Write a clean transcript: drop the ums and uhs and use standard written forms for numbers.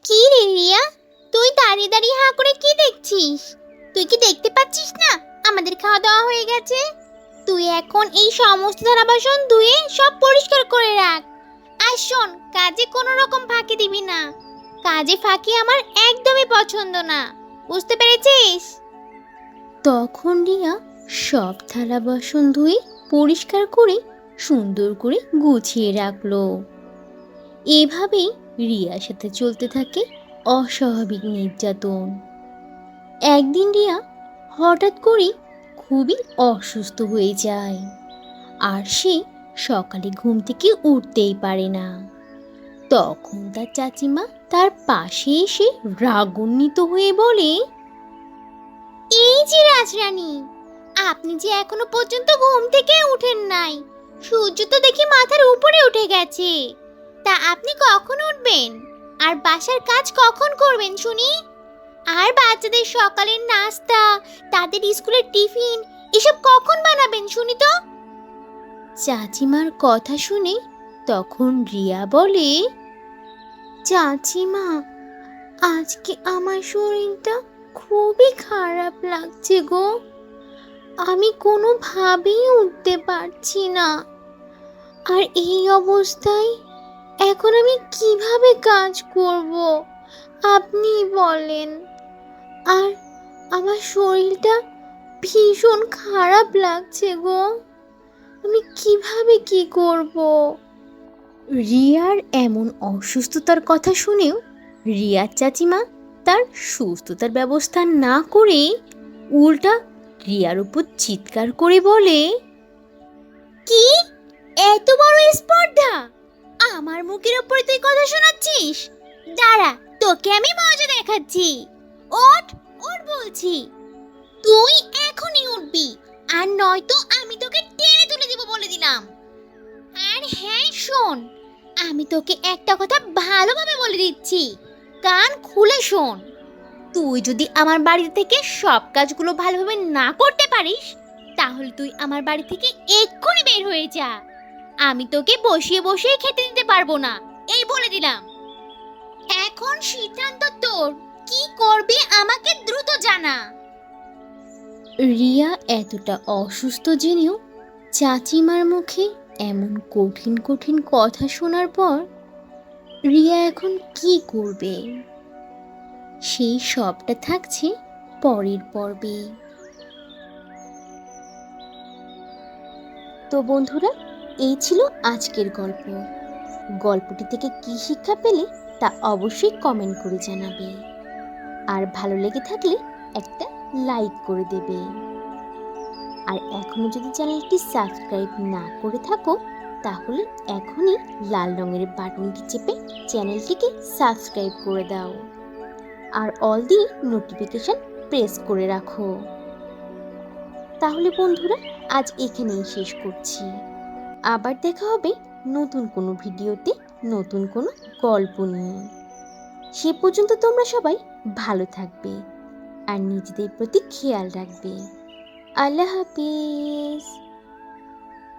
কি রে রিয়া, তুই দাঁড়িয়ে দাঁড়িয়ে হাঁ করে কি দেখছিস? তুই কি দেখতে পাচ্ছিস না আমাদের খাওয়া দাওয়া হয়ে গেছে? তুই এখন এই সমস্ত থালা বাসন ধুয়ে সব পরিষ্কার করে রাখ। আর শোন, কাজে কোনো রকম ফাঁকি দিবি না। কাজে ফাঁকি আমার একদমই পছন্দ না, বুঝতে পেরেছিস? তখন রিয়া সব থালা বাসন ধুয়ে পরিষ্কার করে সুন্দর করে গুছিয়ে রাখলো। এভাবেই রিয়ার সাথে চলতে থাকে অস্বাভাবিক নির্যাতন। একদিন রিয়া হঠাৎ করে খুবই অসুস্থ হয়ে যায়, আর সে সকালে ঘুম থেকে উঠতেই পারে না। তখন তার চাচিমা তার পাশে এসে রাগান্বিত হয়ে বলে, এই যে রাজরানী, আপনি যে এখনো পর্যন্ত ঘুম থেকে উঠেন নাই। সূর্য তো দেখি মাথার উপরে উঠে গেছে। তা আপনি কখন উঠবেন? আর বাসার কাজ কখন করবেন শুনি? আর বাচ্চাদের সকালের নাস্তা, তাদের স্কুলের টিফিন এসব কখন বানাবেন শুনি তো? চাচিমার কথা শুনে তখন রিয়া বলে, চাচিমা, আজকে আমার শরীরটা খুবই খারাপ লাগছে গো। আমি কোনোভাবেই উঠতে পারছি না। আর এই অবস্থায় এখন আমি কিভাবে কাজ করব আপনি বলেন। আর আমার শরীরটা ভীষণ খারাপ লাগছে গো। আমি কিভাবে কি করব? রিয়ার এমন অসুস্থতার কথা শুনেও রিয়ার চাচিমা তার সুস্থতার ব্যবস্থা না করে উল্টা রিয়ার উপর চিৎকার করে বলে, কি এত বড় স্পর্ধা! আমার মুখের উপরে তুই কথা শোনাচ্ছিস? দাঁড়া, তোকে আমি মজা দেখাচ্ছি। ওঠ, ওঠ বলছি। তুই এখনই উঠবি, আর নয়তো আমি তোকে টেনে তুলে দিব বলে দিলাম। আর হ্যাঁ শোন, আমি তোকে একটা কথা ভালোভাবে বলে দিচ্ছি, কান খুলে শোন। তুই যদি আমার বাড়ি থেকে সব কাজগুলো ভালোভাবে না করতে পারিস, তাহলে তুই আমার বাড়ি থেকে এক্ষুনি বের হয়ে যা। আমি তোকে বসিয়ে বসিয়ে খেতে দিতে পারবো না, এই বলে দিলাম। এখন সিদ্ধান্ত তোর, কি করবি আমাকে দ্রুত জানা। রিয়া এতটা অসুস্থ জেনেও চাচিমার মুখে এমন কঠিন কঠিন কথা শোনার পর রিয়া এখন কি করবে, সেই সবটা থাকছে পরের পর্বে। তো বন্ধুরা, এই ছিল আজকের গল্প। গল্পটি থেকে কি শিক্ষা পেলে তা অবশ্যই কমেন্ট করে জানাবে। আর ভালো লেগে থাকলে একটা লাইক করে দেবে। আর এখনো যদি চ্যানেলটি সাবস্ক্রাইব না করে থাকো, তাহলে এখনই লাল রঙের বাটনটি চেপে চ্যানেলটিকে সাবস্ক্রাইব করে দাও। আর অল দি নোটিফিকেশন প্রেস করে রাখো। তাহলে বন্ধুরা, আজ এখানেই শেষ করছি। আবার দেখা হবে নতুন কোনো ভিডিওতে, নতুন কোনো গল্প নিয়ে। সে পর্যন্ত তোমরা সবাই ভালো থাকবে আর নিজেদের প্রতি খেয়াল রাখবে। আল্লাহ হাফিজ।